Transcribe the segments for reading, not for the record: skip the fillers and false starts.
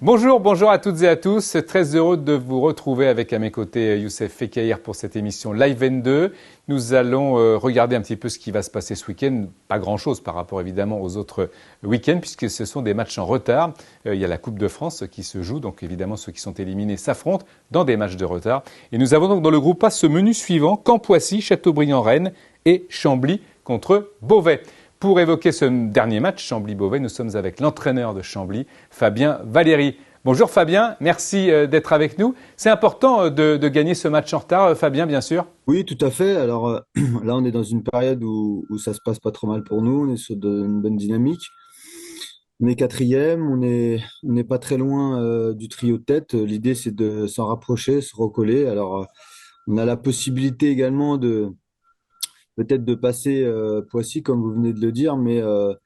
Bonjour à toutes et à tous. Très heureux de vous retrouver avec à mes côtés Youssef Fekayir pour cette émission Live 22. Nous allons regarder un petit peu ce qui va se passer ce week-end. Pas grand-chose par rapport évidemment aux autres week-ends puisque ce sont des matchs en retard. Il y a la Coupe de France qui se joue, donc évidemment ceux qui sont éliminés s'affrontent dans des matchs de retard. Et nous avons donc dans le groupe A ce menu suivant: Caen-Poissy, Châteaubriand-Rennes et Chambly contre Beauvais. Pour évoquer ce dernier match, Chambly-Beauvais, nous sommes avec l'entraîneur de Chambly, Fabien Valéry. Bonjour Fabien, merci d'être avec nous. C'est important de gagner ce match en retard, Fabien, bien sûr. Oui, tout à fait. Alors là, on est dans une période où ça se passe pas trop mal pour nous. On est sur une bonne dynamique. On est quatrième, on n'est pas très loin du trio de tête. L'idée, c'est de s'en rapprocher, se recoller. Alors, on a la possibilité également de peut-être de passer Poissy, comme vous venez de le dire, mais eux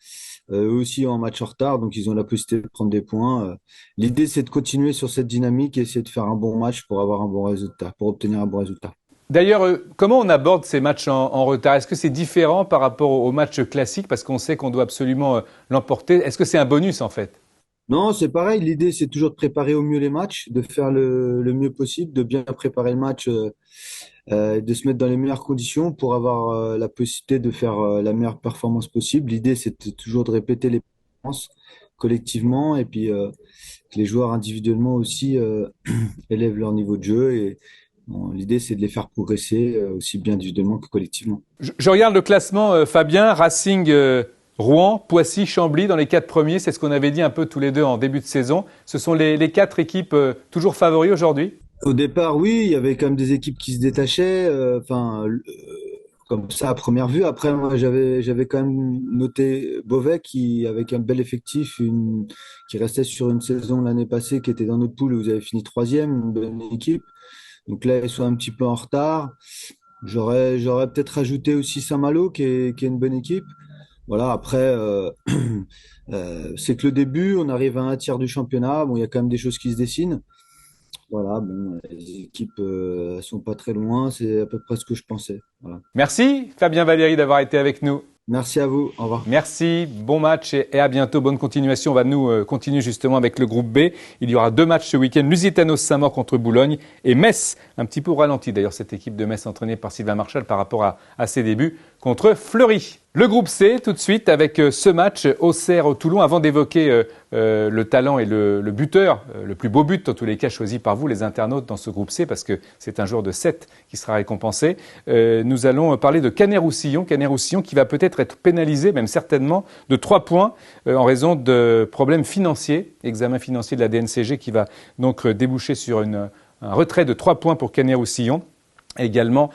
aussi en match en retard, donc ils ont la possibilité de prendre des points. L'idée, c'est de continuer sur cette dynamique et essayer de faire un bon match pour avoir un bon résultat, pour obtenir un bon résultat. D'ailleurs, comment on aborde ces matchs en retard? Est-ce que c'est différent par rapport aux matchs classiques parce qu'on sait qu'on doit absolument l'emporter? Est-ce que c'est un bonus en fait? Non, c'est pareil. L'idée, c'est toujours de préparer au mieux les matchs, de faire le mieux possible, de bien préparer le match, de se mettre dans les meilleures conditions pour avoir la possibilité de faire la meilleure performance possible. L'idée, toujours de répéter les performances collectivement et puis que les joueurs individuellement aussi élèvent leur niveau de jeu. Et bon, l'idée, c'est de les faire progresser aussi bien individuellement que collectivement. Je regarde le classement, Fabien, Racing, Rouen, Poissy, Chambly dans les 4 premiers. C'est ce qu'on avait dit un peu tous les deux en début de saison. Ce sont les 4 équipes toujours favoris aujourd'hui? Au départ, oui, il y avait quand même des équipes qui se détachaient, comme ça à première vue. Après, moi, j'avais quand même noté Beauvais qui, avec un bel effectif, qui restait sur une saison l'année passée, qui était dans notre poule où vous avez fini troisième, une bonne équipe. Donc là, ils sont un petit peu en retard. J'aurais peut-être rajouté aussi Saint-Malo, qui est une bonne équipe. Voilà, après, c'est que le début, on arrive à un tiers du championnat. Bon, il y a quand même des choses qui se dessinent. Voilà, bon, les équipes sont pas très loin, c'est à peu près ce que je pensais. Voilà. Merci Fabien Valéry d'avoir été avec nous. Merci à vous, au revoir. Merci, bon match et à bientôt, bonne continuation. On va nous continuer justement avec le groupe B. Il y aura 2 matchs ce week-end, Lusitanos Saint-Maur contre Boulogne et Metz, un petit peu au ralenti d'ailleurs cette équipe de Metz entraînée par Sylvain Marchal par rapport à ses débuts contre Fleury. Le groupe C tout de suite avec ce match Auxerre-Toulon avant d'évoquer le talent et le buteur, le plus beau but en tous les cas choisi par vous les internautes dans ce groupe C parce que c'est un joueur de 7 qui sera récompensé. Nous allons parler de Canet-Roussillon qui va peut-être être pénalisé, même certainement, de 3 points en raison de problèmes financiers, examen financier de la DNCG qui va donc déboucher sur un retrait de 3 points pour Canet-Roussillon. Également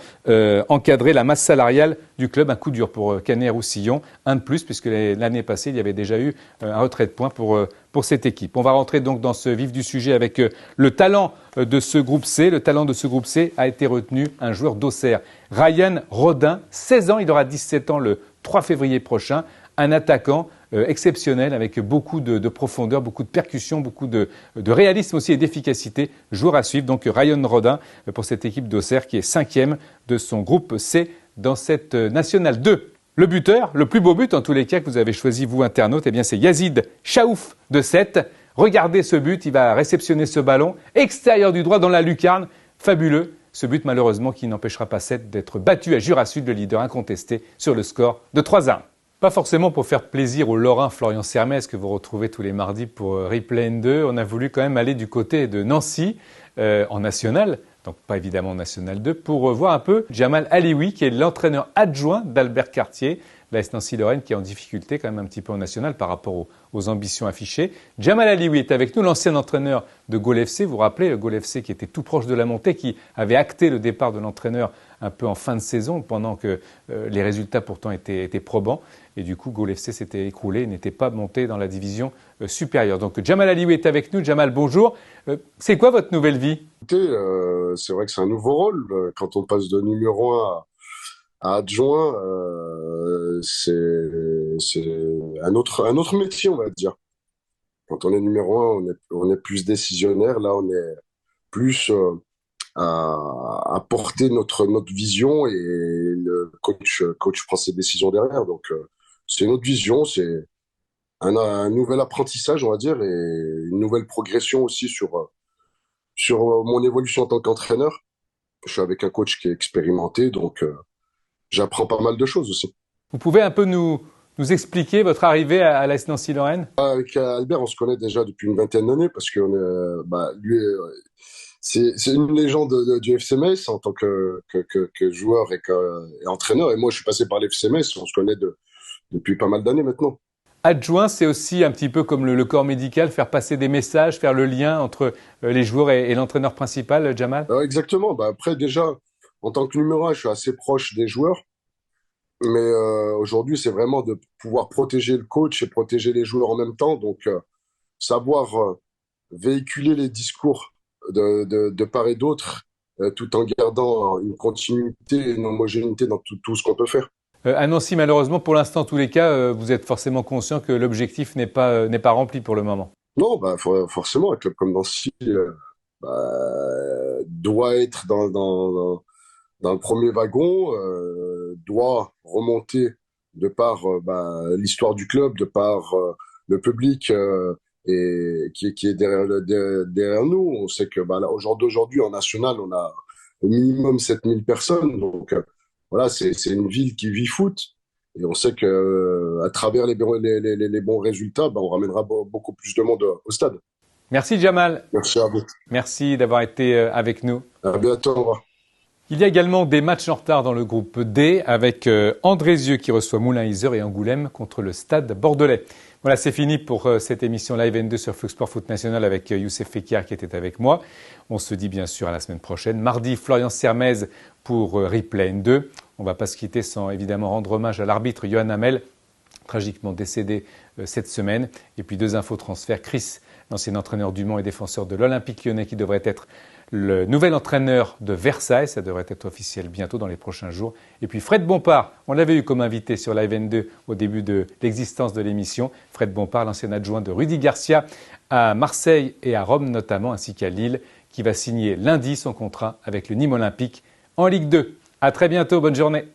encadrer la masse salariale du club, un coup dur pour Canet-Roussillon, un de plus puisque l'année passée il y avait déjà eu un retrait de points pour cette équipe. On va rentrer donc dans ce vif du sujet avec le talent de ce groupe C. Le talent de ce groupe C a été retenu un joueur d'Auxerre, Ryan Rodin, 16 ans, il aura 17 ans le 3 février prochain, un attaquant exceptionnel avec beaucoup de profondeur, beaucoup de percussion, beaucoup de réalisme aussi et d'efficacité. Joueur à suivre, donc Ryan Rodin pour cette équipe d'Auxerre qui est 5e de son groupe C dans cette Nationale 2. Le buteur, le plus beau but en tous les cas que vous avez choisi vous internautes, eh bien c'est Yazid Chaouf de 7. Regardez ce but, il va réceptionner ce ballon extérieur du droit dans la lucarne, fabuleux. Ce but malheureusement qui n'empêchera pas 7 d'être battu à Jura Sud, le leader incontesté sur le score de 3-1. Pas forcément pour faire plaisir au Lorrain Florian Sermez que vous retrouvez tous les mardis pour Replay N2. On a voulu quand même aller du côté de Nancy en National, donc pas évidemment en National 2, pour voir un peu Jamal Alioui qui est l'entraîneur adjoint d'Albert Cartier, l'AS Nancy-Lorraine qui est en difficulté quand même un petit peu en National par rapport aux ambitions affichées. Jamal Alioui est avec nous, l'ancien entraîneur de Gol FC. Vous vous rappelez, Gol FC qui était tout proche de la montée, qui avait acté le départ de l'entraîneur un peu en fin de saison pendant que les résultats pourtant étaient probants. Et du coup, Gol FC s'était écroulé et n'était pas monté dans la division supérieure. Donc Jamal Alioui est avec nous. Jamal, bonjour. C'est quoi votre nouvelle vie? Écoutez, c'est vrai que c'est un nouveau rôle. Quand on passe de numéro 1 à adjoint, c'est un autre métier, on va dire. Quand on est numéro 1, on est plus décisionnaire. Là, on est plus à porter notre vision et le coach prend ses décisions derrière. Donc, c'est une autre vision. un nouvel apprentissage, on va dire, et une nouvelle progression aussi sur mon évolution en tant qu'entraîneur. Je suis avec un coach qui est expérimenté, donc j'apprends pas mal de choses aussi. Vous pouvez un peu nous expliquer votre arrivée à l'AS Nancy-Lorraine? Avec Albert, on se connaît déjà depuis une vingtaine d'années parce que lui, c'est une légende du FC Metz en tant que joueur et entraîneur. Et moi, je suis passé par l'FC Metz. On se connaît depuis pas mal d'années maintenant. Adjoint, c'est aussi un petit peu comme le corps médical, faire passer des messages, faire le lien entre les joueurs et l'entraîneur principal, Jamal? Exactement. Bah, après, déjà, en tant que numéro un, je suis assez proche des joueurs. Mais aujourd'hui, c'est vraiment de pouvoir protéger le coach et protéger les joueurs en même temps. Donc, savoir véhiculer les discours de part et d'autre, tout en gardant une continuité, une homogénéité dans tout ce qu'on peut faire. À Nancy, malheureusement, pour l'instant, en tous les cas, vous êtes forcément conscient que l'objectif n'est pas rempli pour le moment. Non, bah forcément, un club comme Nancy doit être dans le premier wagon, doit remonter de par l'histoire du club, de par le public et qui est derrière nous. On sait que là, aujourd'hui en national, on a au minimum 7000 personnes. Donc voilà, c'est une ville qui vit foot. Et on sait que à travers les bons résultats, on ramènera beaucoup plus de monde au stade. Merci Jamal. Merci à vous. Merci d'avoir été avec nous. À bientôt, au revoir. Il y a également des matchs en retard dans le groupe D avec Andrézieux qui reçoit Moulins-Isère et Angoulême contre le Stade Bordelais. Voilà, c'est fini pour cette émission Live N2 sur Flux Sport Foot National avec Youssef Fekir qui était avec moi. On se dit bien sûr à la semaine prochaine. Mardi, Florian Sermez pour Replay N2. On ne va pas se quitter sans évidemment rendre hommage à l'arbitre Johan Hamel, tragiquement décédé cette semaine. Et puis 2 infos transferts. Chris, l'ancien entraîneur du Mans et défenseur de l'Olympique Lyonnais qui devrait être le nouvel entraîneur de Versailles, ça devrait être officiel bientôt dans les prochains jours. Et puis Fred Bompard, on l'avait eu comme invité sur Live N2 au début de l'existence de l'émission. Fred Bompard, l'ancien adjoint de Rudy Garcia à Marseille et à Rome notamment, ainsi qu'à Lille, qui va signer lundi son contrat avec le Nîmes Olympique en Ligue 2. À très bientôt, bonne journée.